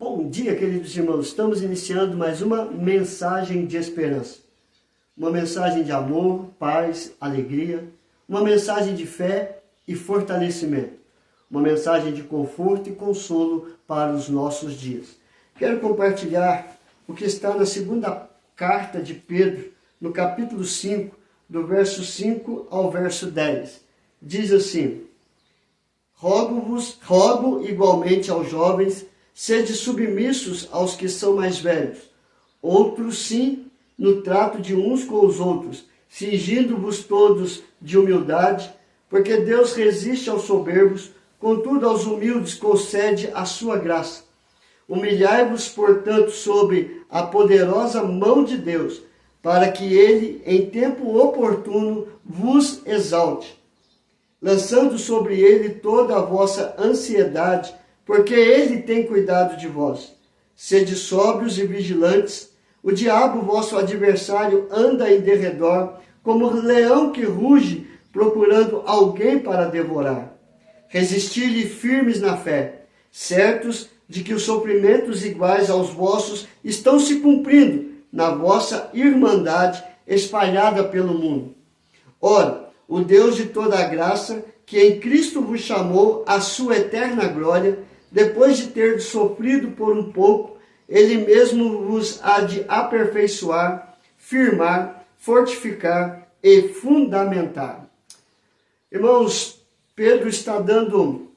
Bom dia, queridos irmãos. Estamos iniciando mais uma mensagem de esperança. Uma mensagem de amor, paz, alegria. Uma mensagem de fé e fortalecimento. Uma mensagem de conforto e consolo para os nossos dias. Quero compartilhar o que está na segunda carta de Pedro, no capítulo 5, do verso 5 ao verso 10. Diz assim: Rogo igualmente aos jovens, sede submissos aos que são mais velhos. Outros sim, no trato de uns com os outros, cingindo-vos todos de humildade, porque Deus resiste aos soberbos, contudo aos humildes concede a sua graça. Humilhai-vos, portanto, sob a poderosa mão de Deus, para que ele, em tempo oportuno, vos exalte, lançando sobre ele toda a vossa ansiedade, porque ele tem cuidado de vós. Sede sóbrios e vigilantes. O diabo, vosso adversário, anda em derredor, como leão que ruge, procurando alguém para devorar. Resisti-lhe firmes na fé, certos de que os sofrimentos iguais aos vossos estão se cumprindo na vossa irmandade espalhada pelo mundo. Ora, o Deus de toda a graça, que em Cristo vos chamou à sua eterna glória, depois de ter sofrido por um pouco, ele mesmo vos há de aperfeiçoar, firmar, fortificar e fundamentar. Irmãos, Pedro está dando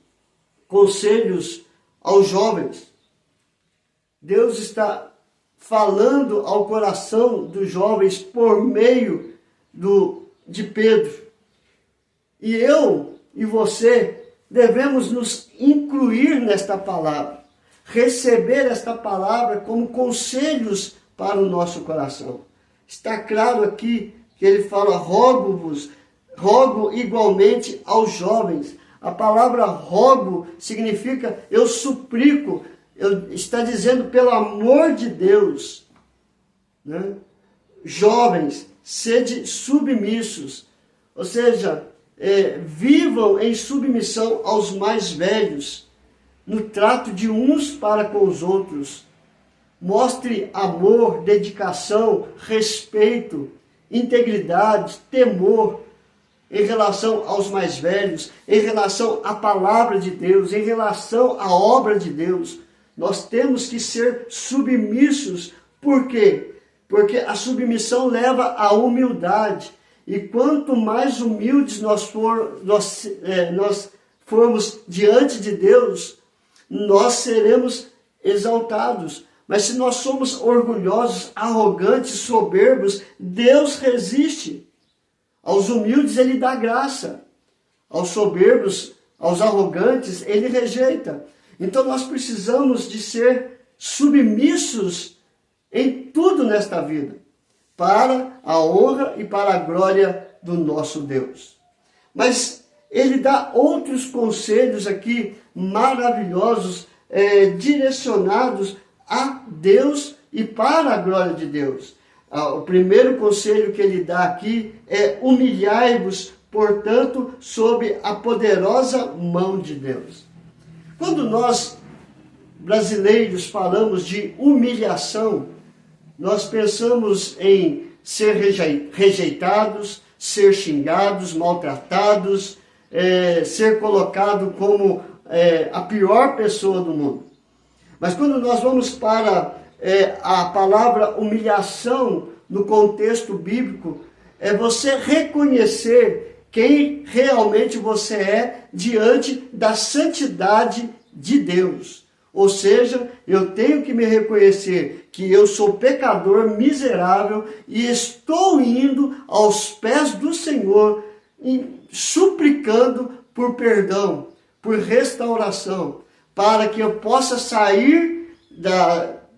conselhos aos jovens. Deus está falando ao coração dos jovens por meio de Pedro. E eu e você devemos nos incluir nesta palavra, receber esta palavra como conselhos para o nosso coração. Está claro aqui que ele fala: rogo igualmente aos jovens. A palavra rogo significa eu suplico, está dizendo pelo amor de Deus, né? Jovens, sede submissos, ou seja, vivam em submissão aos mais velhos, no trato de uns para com os outros. Mostre amor, dedicação, respeito, integridade, temor em relação aos mais velhos, em relação à palavra de Deus, em relação à obra de Deus. Nós temos que ser submissos. Por quê? Porque a submissão leva à humildade. E quanto mais humildes nós formos diante de Deus, nós seremos exaltados. Mas se nós somos orgulhosos, arrogantes, soberbos, Deus resiste. Aos humildes ele dá graça. Aos soberbos, aos arrogantes, ele rejeita. Então nós precisamos de ser submissos em tudo nesta vida, para a honra e para a glória do nosso Deus. Mas ele dá outros conselhos aqui maravilhosos, direcionados a Deus e para a glória de Deus. O primeiro conselho que ele dá aqui é: humilhai-vos, portanto, sob a poderosa mão de Deus. Quando nós, brasileiros, falamos de humilhação, nós pensamos em ser rejeitados, ser xingados, maltratados, ser colocado como a pior pessoa do mundo. Mas quando nós vamos para a palavra humilhação no contexto bíblico, é você reconhecer quem realmente você é diante da santidade de Deus. Ou seja, eu tenho que me reconhecer que eu sou pecador miserável e estou indo aos pés do Senhor, suplicando por perdão, por restauração, para que eu possa sair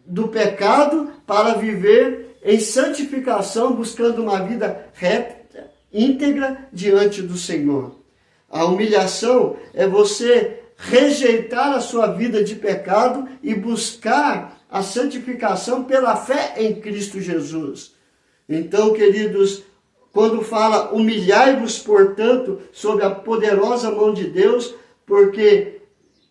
do pecado para viver em santificação, buscando uma vida reta, íntegra diante do Senhor. A humilhação é você rejeitar a sua vida de pecado e buscar a santificação pela fé em Cristo Jesus. Então, queridos, quando fala humilhai-vos, portanto, sob a poderosa mão de Deus, porque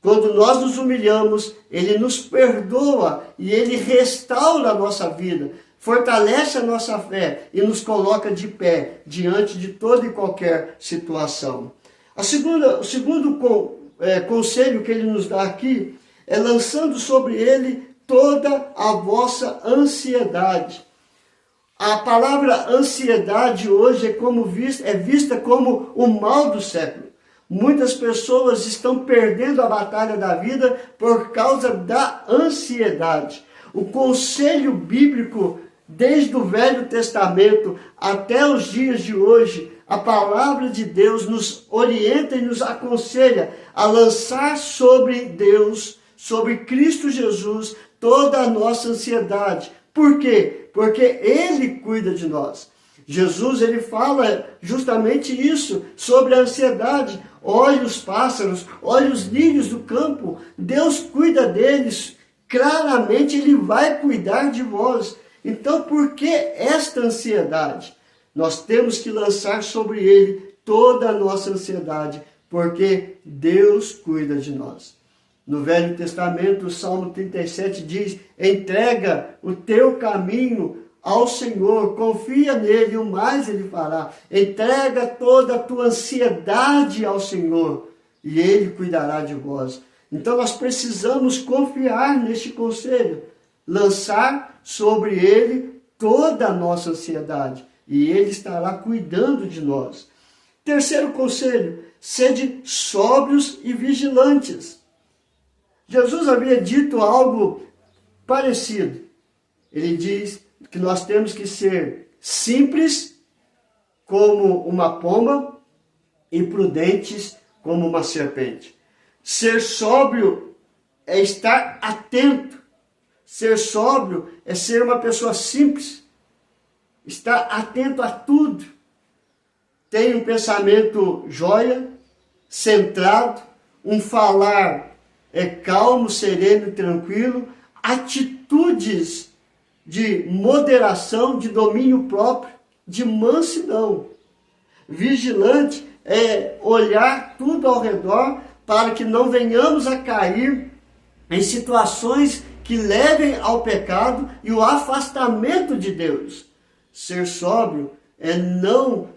Quando nós nos humilhamos, Ele nos perdoa e Ele restaura a nossa vida, fortalece a nossa fé e nos coloca de pé diante de toda e qualquer situação. O segundo conselho que Ele nos dá aqui é lançando sobre Ele toda a vossa ansiedade. A palavra ansiedade hoje é vista como o mal do século. Muitas pessoas estão perdendo a batalha da vida por causa da ansiedade. O conselho bíblico, desde o Velho Testamento até os dias de hoje, a palavra de Deus nos orienta e nos aconselha a lançar sobre Deus, sobre Cristo Jesus, toda a nossa ansiedade. Por quê? Porque Ele cuida de nós. Jesus, Ele fala justamente isso, sobre a ansiedade. Olhe os pássaros, olhe os lírios do campo. Deus cuida deles. Claramente Ele vai cuidar de vós. Então, por que esta ansiedade? Nós temos que lançar sobre Ele toda a nossa ansiedade, porque Deus cuida de nós. No Velho Testamento, o Salmo 37 diz: entrega o teu caminho ao Senhor, confia nele, o mais Ele fará. Entrega toda a tua ansiedade ao Senhor e Ele cuidará de vós. Então nós precisamos confiar neste conselho, lançar sobre Ele toda a nossa ansiedade e Ele estará cuidando de nós. Terceiro conselho: sede sóbrios e vigilantes. Jesus havia dito algo parecido. Ele diz que nós temos que ser simples como uma pomba e prudentes como uma serpente. Ser sóbrio é estar atento. Ser sóbrio é ser uma pessoa simples. Estar atento a tudo. Tem um pensamento jóia, centrado, um falar calmo, sereno e tranquilo, atitudes de moderação, de domínio próprio, de mansidão. Vigilante é olhar tudo ao redor para que não venhamos a cair em situações que levem ao pecado e o afastamento de Deus. Ser sóbrio é não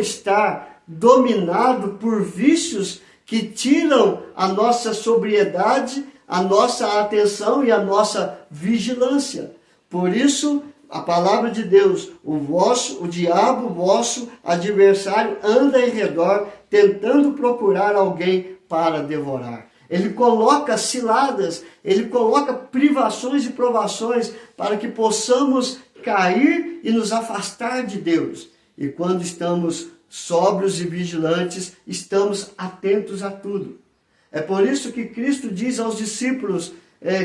estar dominado por vícios que tiram a nossa sobriedade, a nossa atenção e a nossa vigilância. Por isso, a palavra de Deus: o diabo, vosso adversário, anda em redor, tentando procurar alguém para devorar. Ele coloca ciladas, ele coloca privações e provações para que possamos cair e nos afastar de Deus. E quando estamos sóbrios e vigilantes, estamos atentos a tudo. É por isso que Cristo diz aos discípulos,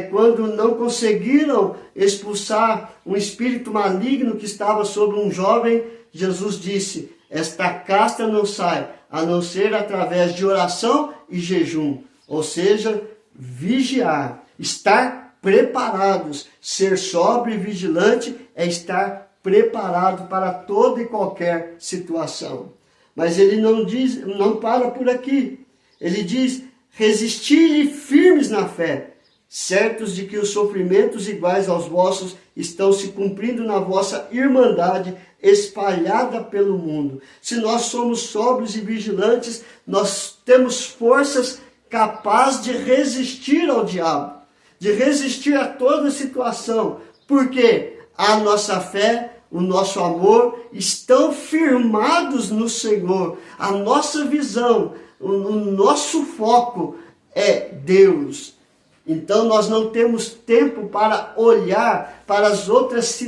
quando não conseguiram expulsar um espírito maligno que estava sobre um jovem, Jesus disse: esta casta não sai, a não ser através de oração e jejum. Ou seja, vigiar, estar preparados. Ser sóbrio e vigilante é estar preparado para toda e qualquer situação. Mas ele não para por aqui. Ele diz: resistir firmes na fé, certos de que os sofrimentos iguais aos vossos estão se cumprindo na vossa irmandade espalhada pelo mundo. Se nós somos sóbrios e vigilantes, nós temos forças capazes de resistir ao diabo, de resistir a toda situação, porque a nossa fé, o nosso amor estão firmados no Senhor. A nossa visão, o nosso foco é Deus. Então nós não temos tempo para olhar para as outras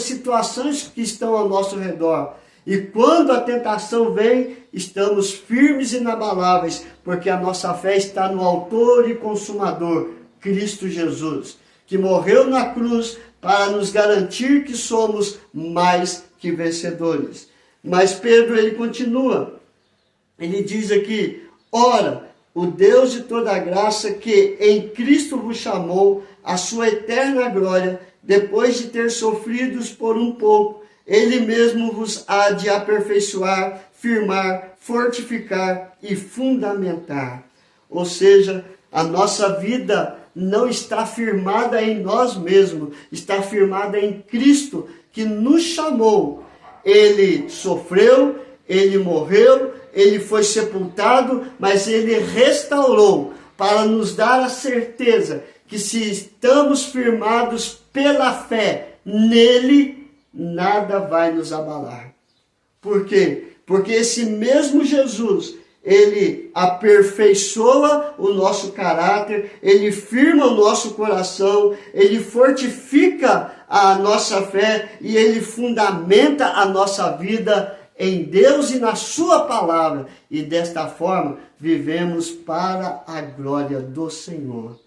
situações que estão ao nosso redor. E quando a tentação vem, estamos firmes e inabaláveis, porque a nossa fé está no autor e consumador, Cristo Jesus, que morreu na cruz para nos garantir que somos mais que vencedores. Mas Pedro, ele continua. Ele diz aqui: ora, o Deus de toda graça, que em Cristo vos chamou à sua eterna glória, depois de ter sofrido por um pouco, Ele mesmo vos há de aperfeiçoar, firmar, fortificar e fundamentar. Ou seja, a nossa vida não está firmada em nós mesmos, está firmada em Cristo, que nos chamou. Ele sofreu, ele morreu, ele foi sepultado, mas ele restaurou para nos dar a certeza que se estamos firmados pela fé nele, nada vai nos abalar. Por quê? Porque esse mesmo Jesus, ele aperfeiçoa o nosso caráter, ele firma o nosso coração, ele fortifica a nossa fé e ele fundamenta a nossa vida em Deus e na sua palavra. E desta forma vivemos para a glória do Senhor.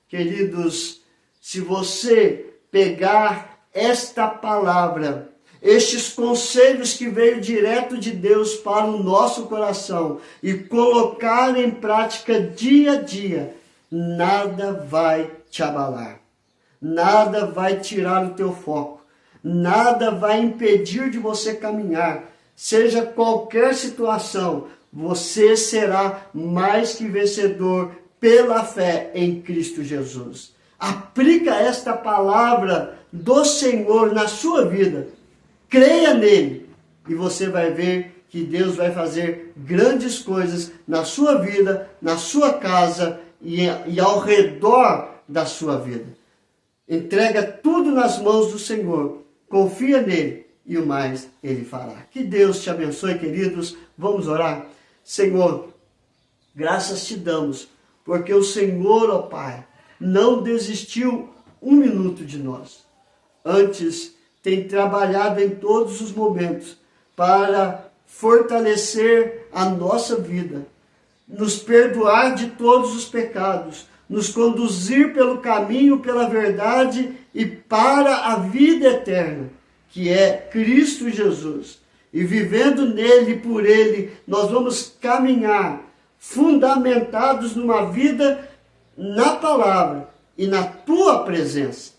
Queridos, se você pegar esta palavra, estes conselhos que veio direto de Deus para o nosso coração e colocar em prática dia a dia, nada vai te abalar, nada vai tirar o teu foco, nada vai impedir de você caminhar, seja qualquer situação, você será mais que vencedor pela fé em Cristo Jesus. Aplica esta palavra do Senhor na sua vida. Creia nele e você vai ver que Deus vai fazer grandes coisas na sua vida, na sua casa e ao redor da sua vida. Entrega tudo nas mãos do Senhor, confia nele e o mais ele fará. Que Deus te abençoe, queridos. Vamos orar. Senhor, graças te damos, porque o Senhor, ó Pai, não desistiu um minuto de nós. Antes, tem trabalhado em todos os momentos para fortalecer a nossa vida, nos perdoar de todos os pecados, nos conduzir pelo caminho, pela verdade e para a vida eterna, que é Cristo Jesus. E vivendo nele e por ele, nós vamos caminhar fundamentados numa vida na palavra e na tua presença.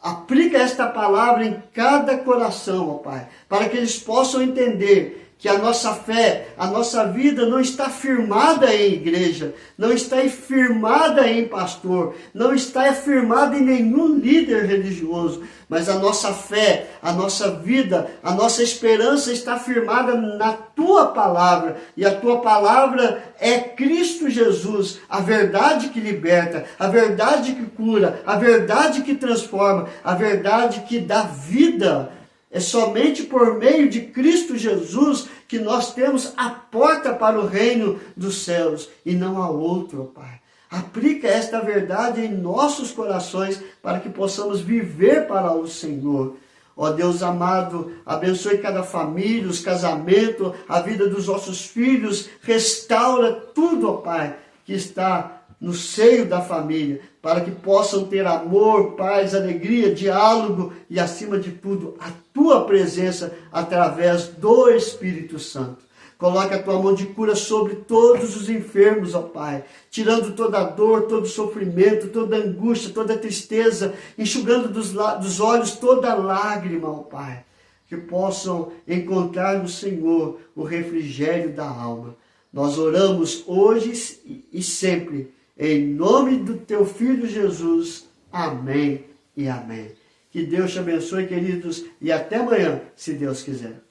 Aplica esta palavra em cada coração, ó Pai, para que eles possam entender que a nossa fé, a nossa vida não está firmada em igreja, não está firmada em pastor, não está firmada em nenhum líder religioso, mas a nossa fé, a nossa vida, a nossa esperança está firmada na tua palavra, e a tua palavra é Cristo Jesus, a verdade que liberta, a verdade que cura, a verdade que transforma, a verdade que dá vida. É somente por meio de Cristo Jesus que nós temos a porta para o reino dos céus e não há outro, Pai. Aplica esta verdade em nossos corações para que possamos viver para o Senhor. Ó Deus amado, abençoe cada família, os casamentos, a vida dos nossos filhos. Restaura tudo, ó Pai, que está no seio da família, para que possam ter amor, paz, alegria, diálogo e, acima de tudo, a tua presença através do Espírito Santo. Coloque a tua mão de cura sobre todos os enfermos, ó Pai, tirando toda a dor, todo o sofrimento, toda a angústia, toda a tristeza, enxugando dos olhos toda a lágrima, ó Pai, que possam encontrar no Senhor o refrigério da alma. Nós oramos hoje e sempre, em nome do teu Filho Jesus. Amém e amém. Que Deus te abençoe, queridos, e até amanhã, se Deus quiser.